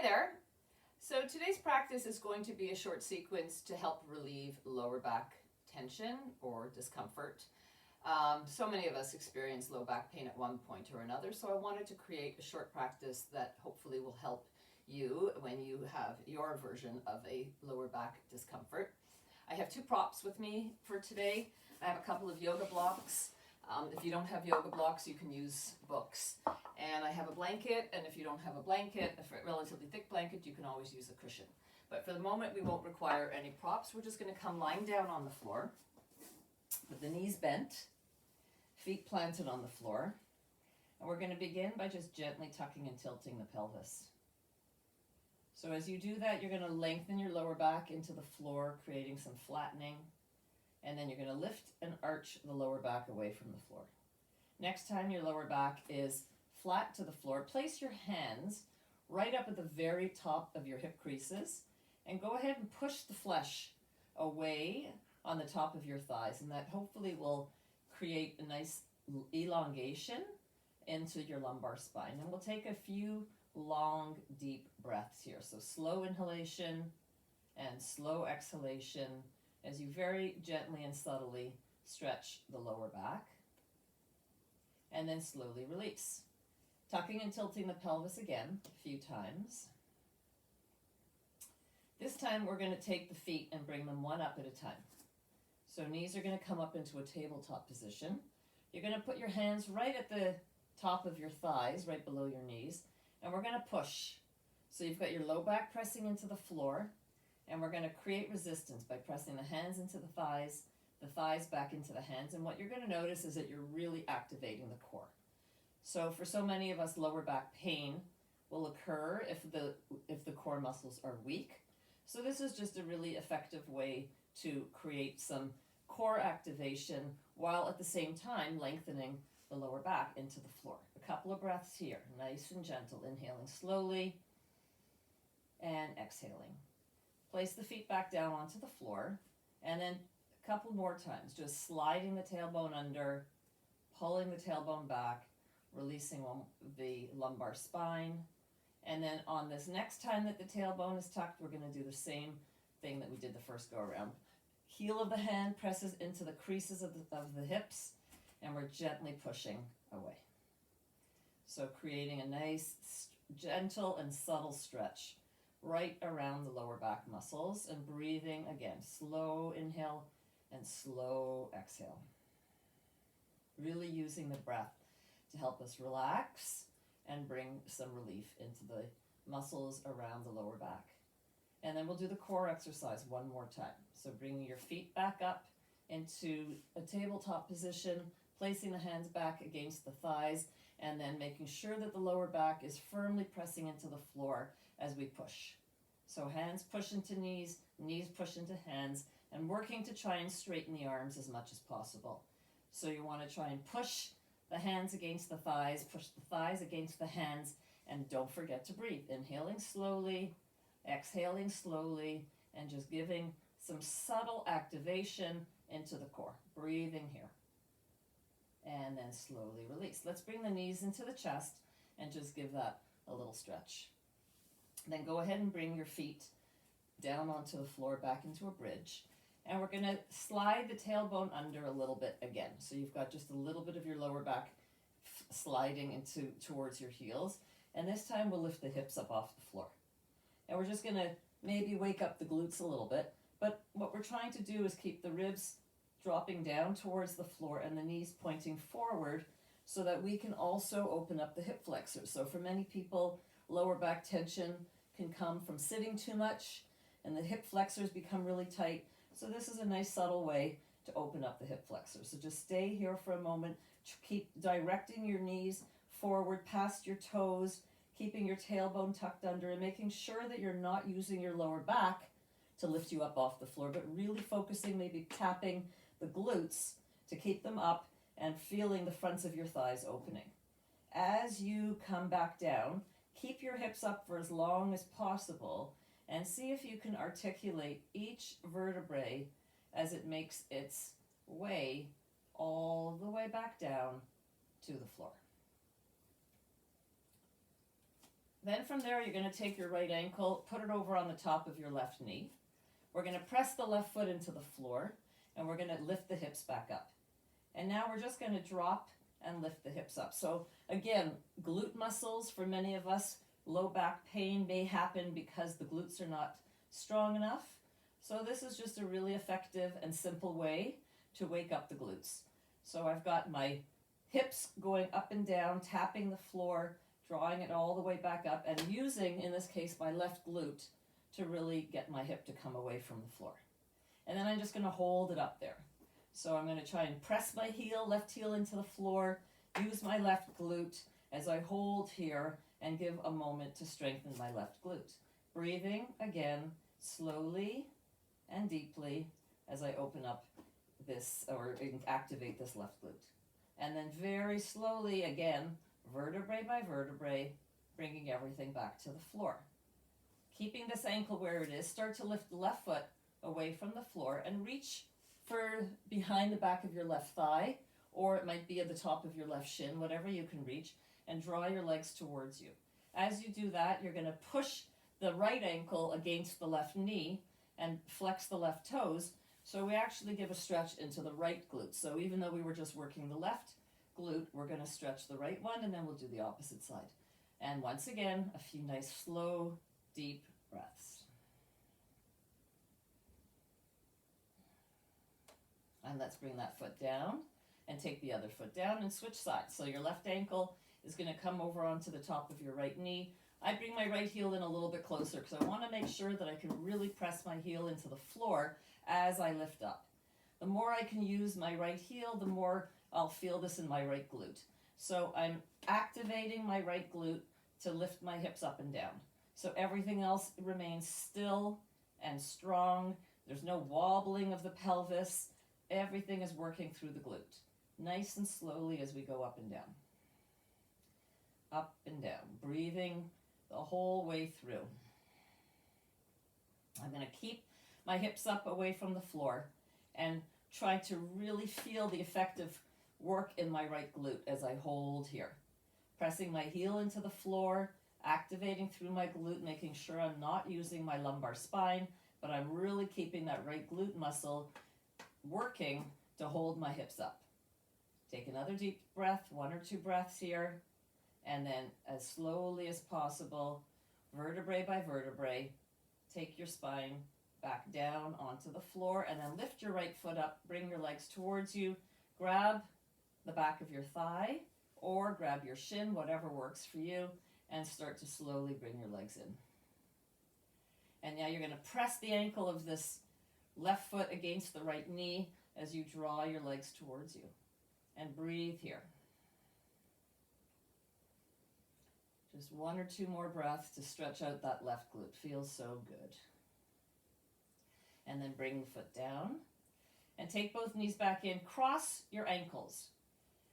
there. So today's practice is going to be a short sequence to help relieve lower back tension or discomfort. So many of us experience low back pain at one point or another, so I wanted to create a short practice that hopefully will help you when you have your version of a lower back discomfort. I have two props with me for today. I have a couple of yoga blocks. If you don't have yoga blocks, you can use books. And I have a blanket, and if you don't have a blanket, a relatively thick blanket, you can always use a cushion. But for the moment, we won't require any props. We're just going to come lying down on the floor with the knees bent, feet planted on the floor. And we're going to begin by just gently tucking and tilting the pelvis. So as you do that, you're going to lengthen your lower back into the floor, creating some flattening. And then you're going to lift and arch the lower back away from the floor. Next time your lower back is flat to the floor, place your hands right up at the very top of your hip creases and go ahead and push the flesh away on the top of your thighs, and that hopefully will create a nice elongation into your lumbar spine. And we'll take a few long, deep breaths here. So slow inhalation and slow exhalation as you very gently and subtly stretch the lower back, and then slowly release. Tucking and tilting the pelvis again a few times. This time we're going to take the feet and bring them one up at a time. So knees are going to come up into a tabletop position. You're going to put your hands right at the top of your thighs, right below your knees, and we're going to push. So you've got your low back pressing into the floor, and we're going to create resistance by pressing the hands into the thighs back into the hands, and what you're going to notice is that you're really activating the core. So for so many of us, lower back pain will occur if the core muscles are weak. So this is just a really effective way to create some core activation while at the same time lengthening the lower back into the floor. A couple of breaths here, nice and gentle, inhaling slowly and exhaling. Place the feet back down onto the floor, and then a couple more times, just sliding the tailbone under, pulling the tailbone back, releasing the lumbar spine. And then on this next time that the tailbone is tucked, we're going to do the same thing that we did the first go around. Heel of the hand presses into the creases of the hips, and we're gently pushing away. So creating a nice, gentle and subtle stretch right around the lower back muscles, and breathing again, slow inhale and slow exhale. Really using the breath to help us relax and bring some relief into the muscles around the lower back. And then we'll do the core exercise one more time. So bringing your feet back up into a tabletop position, placing the hands back against the thighs, and then making sure that the lower back is firmly pressing into the floor as we push. So hands push into knees, knees push into hands, and working to try and straighten the arms as much as possible. So you want to try and push the hands against the thighs, push the thighs against the hands, and don't forget to breathe. Inhaling slowly, exhaling slowly, and just giving some subtle activation into the core. Breathing here. And then slowly release. Let's bring the knees into the chest and just give that a little stretch. Then go ahead and bring your feet down onto the floor, back into a bridge. And we're going to slide the tailbone under a little bit again. So you've got just a little bit of your lower back sliding towards your heels. And this time we'll lift the hips up off the floor. And we're just going to maybe wake up the glutes a little bit. But what we're trying to do is keep the ribs dropping down towards the floor and the knees pointing forward so that we can also open up the hip flexors. So for many people, lower back tension can come from sitting too much and the hip flexors become really tight. So this is a nice subtle way to open up the hip flexors. So just stay here for a moment. Keep directing your knees forward past your toes, keeping your tailbone tucked under, and making sure that you're not using your lower back to lift you up off the floor, but really focusing, maybe tapping the glutes to keep them up and feeling the fronts of your thighs opening. As you come back down, keep your hips up for as long as possible and see if you can articulate each vertebrae as it makes its way all the way back down to the floor. Then from there, you're going to take your right ankle, put it over on the top of your left knee. We're going to press the left foot into the floor, and we're going to lift the hips back up. And now we're just going to drop and lift the hips up. So again, glute muscles for many of us, low back pain may happen because the glutes are not strong enough. So this is just a really effective and simple way to wake up the glutes. So I've got my hips going up and down, tapping the floor, drawing it all the way back up, and using, in this case, my left glute to really get my hip to come away from the floor. And then I'm just going to hold it up there. So I'm going to try and press my heel, left heel into the floor, use my left glute as I hold here and give a moment to strengthen my left glute. Breathing again, slowly and deeply as I open up this or activate this left glute. And then very slowly again, vertebrae by vertebrae, bringing everything back to the floor. Keeping this ankle where it is, start to lift the left foot away from the floor and reach for behind the back of your left thigh, or it might be at the top of your left shin, whatever you can reach, and draw your legs towards you. As you do that, you're going to push the right ankle against the left knee and flex the left toes, so we actually give a stretch into the right glute. So even though we were just working the left glute, we're going to stretch the right one, and then we'll do the opposite side. And once again, a few nice slow, deep breaths. And let's bring that foot down and take the other foot down and switch sides. So your left ankle is going to come over onto the top of your right knee. I bring my right heel in a little bit closer because I want to make sure that I can really press my heel into the floor as I lift up. The more I can use my right heel, the more I'll feel this in my right glute. So I'm activating my right glute to lift my hips up and down. So everything else remains still and strong. There's no wobbling of the pelvis. Everything is working through the glute. Nice and slowly as we go up and down. Up and down. Breathing the whole way through. I'm going to keep my hips up away from the floor and try to really feel the effective work in my right glute as I hold here. Pressing my heel into the floor, activating through my glute, making sure I'm not using my lumbar spine, but I'm really keeping that right glute muscle working to hold my hips up. Take another deep breath, 1 or 2 breaths here, and then as slowly as possible, vertebrae by vertebrae, take your spine back down onto the floor, and then lift your right foot up, bring your legs towards you, grab the back of your thigh, or grab your shin, whatever works for you, and start to slowly bring your legs in. And now you're going to press the ankle of this left foot against the right knee as you draw your legs towards you. And breathe here. Just 1 or 2 more breaths to stretch out that left glute. Feels so good. And then bring the foot down. And take both knees back in. Cross your ankles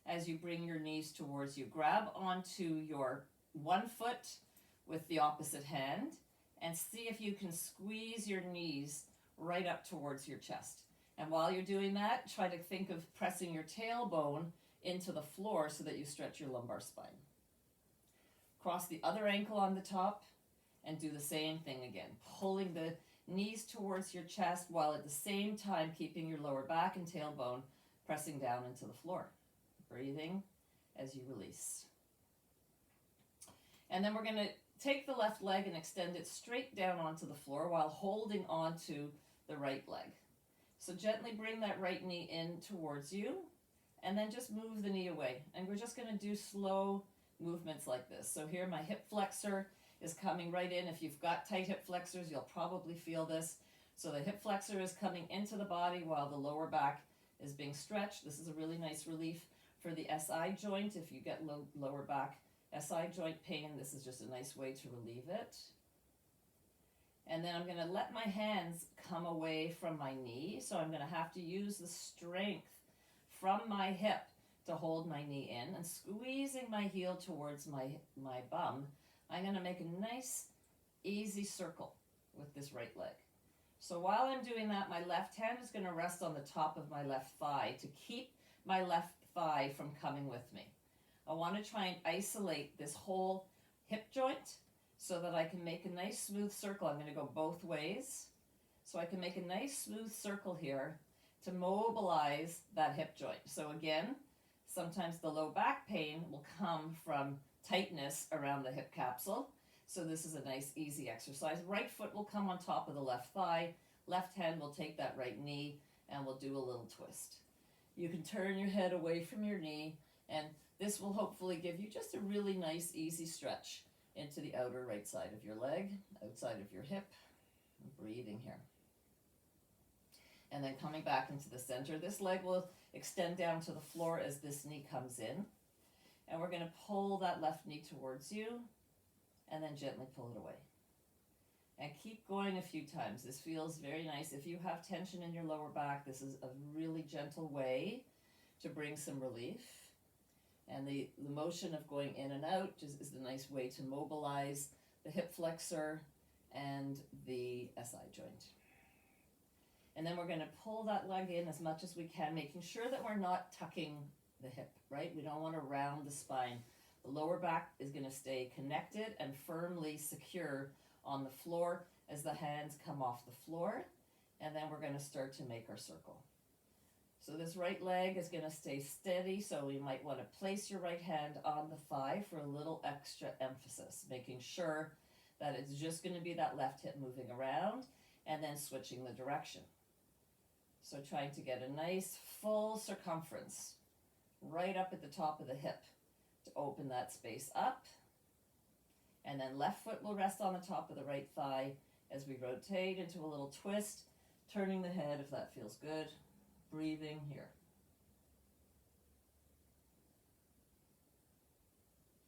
as you bring your knees towards you. Grab onto your one foot with the opposite hand and see if you can squeeze your knees right up towards your chest. And while you're doing that, try to think of pressing your tailbone into the floor so that you stretch your lumbar spine. Cross the other ankle on the top and do the same thing again, pulling the knees towards your chest while at the same time keeping your lower back and tailbone pressing down into the floor. Breathing as you release. And then we're going to take the left leg and extend it straight down onto the floor while holding onto the right leg. So gently bring that right knee in towards you and then just move the knee away. And we're just going to do slow movements like this. So here my hip flexor is coming right in. If you've got tight hip flexors, you'll probably feel this. So the hip flexor is coming into the body while the lower back is being stretched. This is a really nice relief for the SI joint. If you get lower back SI joint pain, this is just a nice way to relieve it. And then I'm going to let my hands come away from my knee. So I'm going to have to use the strength from my hip to hold my knee in, and squeezing my heel towards my bum. I'm going to make a nice, easy circle with this right leg. So while I'm doing that, my left hand is going to rest on the top of my left thigh to keep my left thigh from coming with me. I want to try and isolate this whole hip joint so that I can make a nice smooth circle. I'm going to go both ways. So I can make a nice smooth circle here to mobilize that hip joint. So again, sometimes the low back pain will come from tightness around the hip capsule. So this is a nice easy exercise. Right foot will come on top of the left thigh. Left hand will take that right knee and we'll do a little twist. You can turn your head away from your knee, and this will hopefully give you just a really nice easy stretch into the outer right side of your leg, outside of your hip. Breathing here. And then coming back into the center. This leg will extend down to the floor as this knee comes in. And we're going to pull that left knee towards you and then gently pull it away. And keep going a few times. This feels very nice. If you have tension in your lower back, this is a really gentle way to bring some relief. And the motion of going in and out is the nice way to mobilize the hip flexor and the SI joint. And then we're going to pull that leg in as much as we can, making sure that we're not tucking the hip, right? We don't want to round the spine. The lower back is going to stay connected and firmly secure on the floor as the hands come off the floor. And then we're going to start to make our circle. So this right leg is going to stay steady, so we might want to place your right hand on the thigh for a little extra emphasis, making sure that it's just going to be that left hip moving around and then switching the direction. So trying to get a nice full circumference right up at the top of the hip to open that space up. And then left foot will rest on the top of the right thigh as we rotate into a little twist, turning the head if that feels good. Breathing here.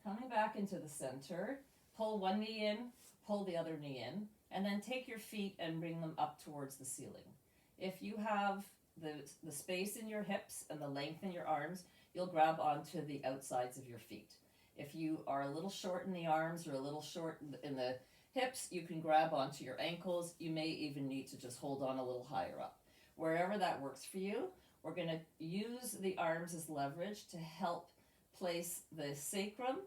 Coming back into the center, pull one knee in, pull the other knee in, and then take your feet and bring them up towards the ceiling. If you have the space in your hips and the length in your arms, you'll grab onto the outsides of your feet. If you are a little short in the arms or a little short in the hips, you can grab onto your ankles. You may even need to just hold on a little higher up. Wherever that works for you, we're going to use the arms as leverage to help place the sacrum,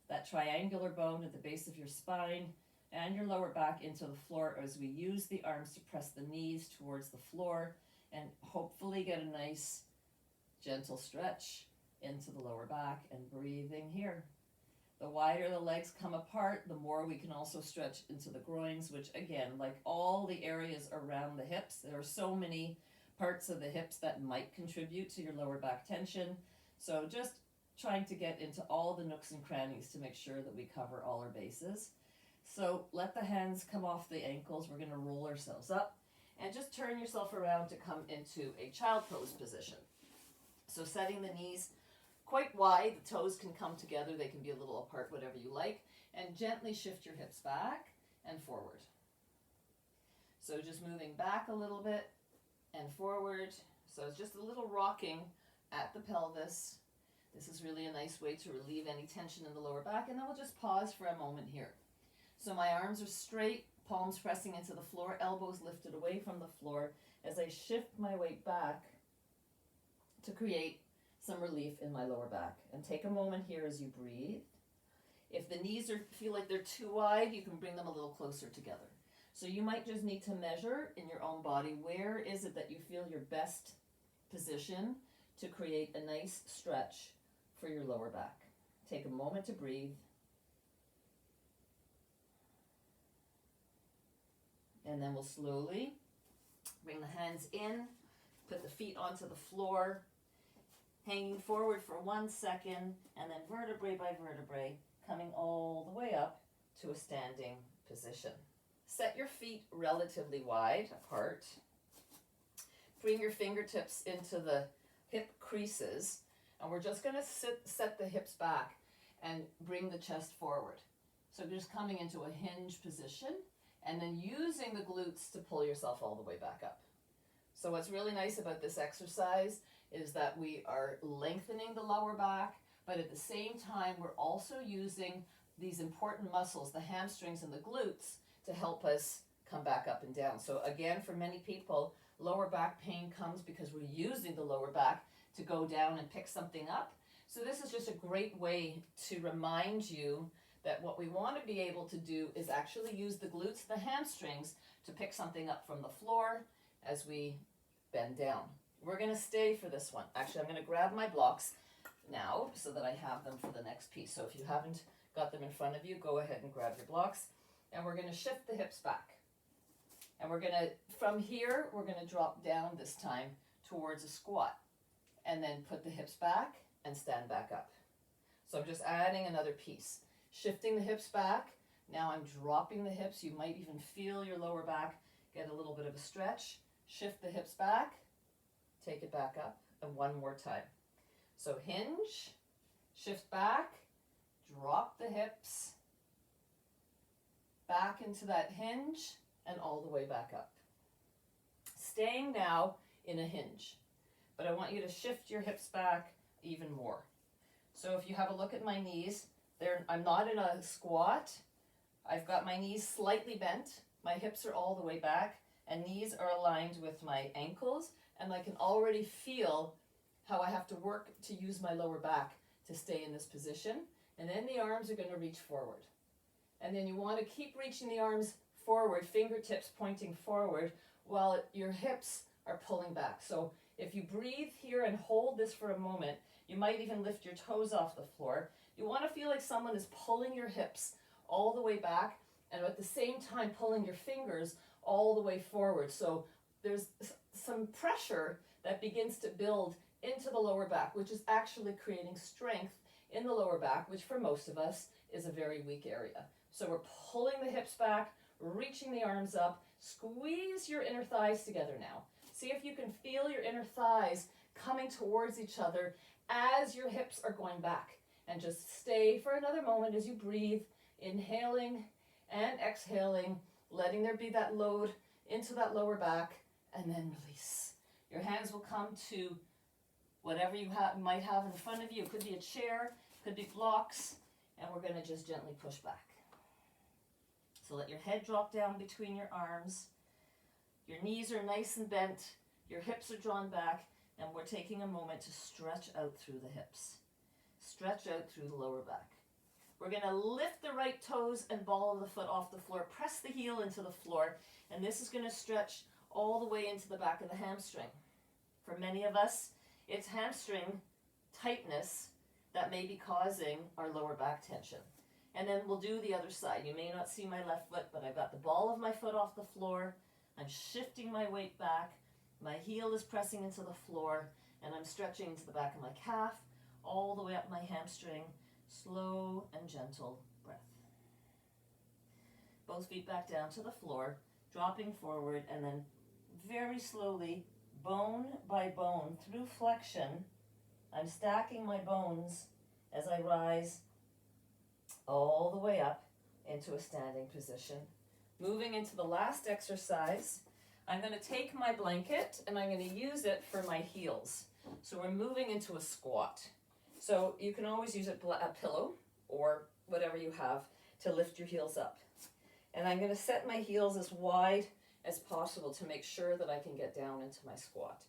that triangular bone at the base of your spine, and your lower back into the floor as we use the arms to press the knees towards the floor and hopefully get a nice gentle stretch into the lower back. And breathing here. The wider the legs come apart, the more we can also stretch into the groins, which again, like all the areas around the hips, there are so many parts of the hips that might contribute to your lower back tension. So just trying to get into all the nooks and crannies to make sure that we cover all our bases. So let the hands come off the ankles. We're going to roll ourselves up and just turn yourself around to come into a child pose position. So setting the knees quite wide, the toes can come together, they can be a little apart, whatever you like, and gently shift your hips back and forward. So just moving back a little bit and forward. So it's just a little rocking at the pelvis. This is really a nice way to relieve any tension in the lower back, and then we'll just pause for a moment here. So my arms are straight, palms pressing into the floor, elbows lifted away from the floor as I shift my weight back to create some relief in my lower back. And take a moment here as you breathe. If the knees feel like they're too wide, you can bring them a little closer together. So you might just need to measure in your own body, where is it that you feel your best position to create a nice stretch for your lower back. Take a moment to breathe. And then we'll slowly bring the hands in, put the feet onto the floor, hanging forward for 1 second, and then vertebrae by vertebrae, coming all the way up to a standing position. Set your feet relatively wide apart. Bring your fingertips into the hip creases, and we're just going to set the hips back and bring the chest forward. So just coming into a hinge position, and then using the glutes to pull yourself all the way back up. So what's really nice about this exercise is that we are lengthening the lower back, but at the same time, we're also using these important muscles, the hamstrings and the glutes, to help us come back up and down. So again, for many people, lower back pain comes because we're using the lower back to go down and pick something up. So this is just a great way to remind you that what we want to be able to do is actually use the glutes, the hamstrings, to pick something up from the floor as we bend down. We're going to stay for this one. Actually, I'm going to grab my blocks now so that I have them for the next piece. So if you haven't got them in front of you, go ahead and grab your blocks. And we're going to shift the hips back. And we're going to, from here, we're going to drop down this time towards a squat. And then put the hips back and stand back up. So I'm just adding another piece. Shifting the hips back. Now I'm dropping the hips. You might even feel your lower back get a little bit of a stretch. Shift the hips back. Take it back up. And one more time. So hinge, shift back, drop the hips, back into that hinge, and all the way back up. Staying now in a hinge. But I want you to shift your hips back even more. So if you have a look at my knees, I'm not in a squat. I've got my knees slightly bent. My hips are all the way back, and knees are aligned with my ankles, and I can already feel how I have to work to use my lower back to stay in this position. And then the arms are going to reach forward. And then you want to keep reaching the arms forward, fingertips pointing forward, while your hips are pulling back. So if you breathe here and hold this for a moment, you might even lift your toes off the floor. You want to feel like someone is pulling your hips all the way back, and at the same time pulling your fingers all the way forward. So there's some pressure that begins to build into the lower back, which is actually creating strength in the lower back, which for most of us is a very weak area. So we're pulling the hips back, reaching the arms up. Squeeze your inner thighs together now. See if you can feel your inner thighs coming towards each other as your hips are going back. And just stay for another moment as you breathe, inhaling and exhaling, letting there be that load into that lower back, and then release. Your hands will come to whatever you might have in front of you. It could be a chair, could be blocks, and we're going to just gently push back. So let your head drop down between your arms. Your knees are nice and bent. Your hips are drawn back, and we're taking a moment to stretch out through the hips. Stretch out through the lower back. We're going to lift the right toes and ball of the foot off the floor. Press the heel into the floor, and this is going to stretch all the way into the back of the hamstring. For many of us, it's hamstring tightness that may be causing our lower back tension. And then we'll do the other side. You may not see my left foot, but I've got the ball of my foot off the floor. I'm shifting my weight back. My heel is pressing into the floor, and I'm stretching into the back of my calf, all the way up my hamstring. Slow and gentle breath. Both feet back down to the floor, dropping forward, and then very slowly, bone by bone, through flexion, I'm stacking my bones as I rise all the way up into a standing position. Moving into the last exercise, I'm going to take my blanket and I'm going to use it for my heels. So we're moving into a squat. So you can always use a pillow or whatever you have to lift your heels up. And I'm going to set my heels as wide as possible to make sure that I can get down into my squat.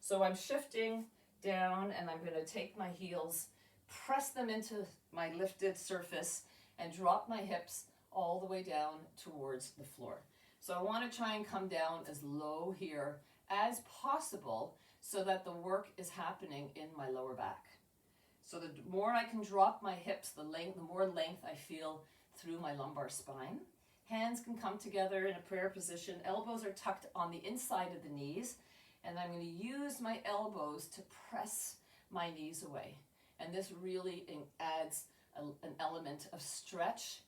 So I'm shifting down and I'm going to take my heels, press them into my lifted surface, and drop my hips all the way down towards the floor. So I want to try and come down as low here as possible so that the work is happening in my lower back. So the more I can drop my hips, the more length I feel through my lumbar spine. Hands can come together in a prayer position. Elbows are tucked on the inside of the knees. And I'm going to use my elbows to press my knees away. And this really adds an element of stretch,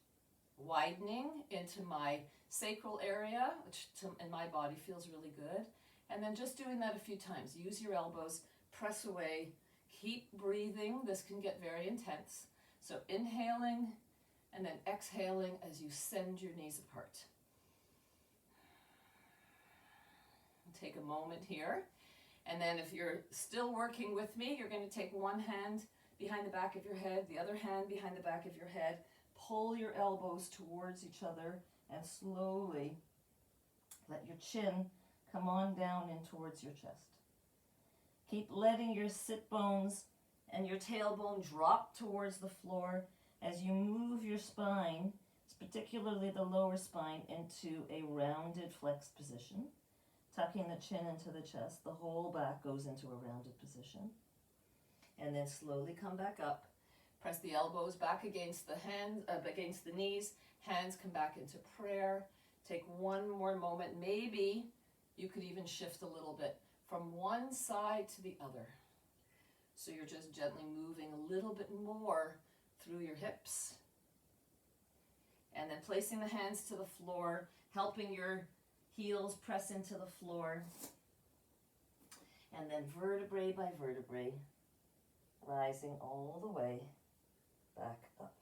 widening into my sacral area, which in my body feels really good. And then just doing that a few times. Use your elbows, press away, keep breathing. This can get very intense. So inhaling and then exhaling as you send your knees apart. Take a moment here. And then if you're still working with me, you're going to take one hand behind the back of your head, the other hand behind the back of your head. Pull your elbows towards each other and slowly let your chin come on down in towards your chest. Keep letting your sit bones and your tailbone drop towards the floor as you move your spine, particularly the lower spine, into a rounded flexed position, tucking the chin into the chest, the whole back goes into a rounded position. And then slowly come back up. Press the elbows back against the hands, against the knees. Hands come back into prayer. Take one more moment. Maybe you could even shift a little bit from one side to the other. So you're just gently moving a little bit more through your hips. And then placing the hands to the floor, helping your heels press into the floor. And then vertebrae by vertebrae, rising all the way back up.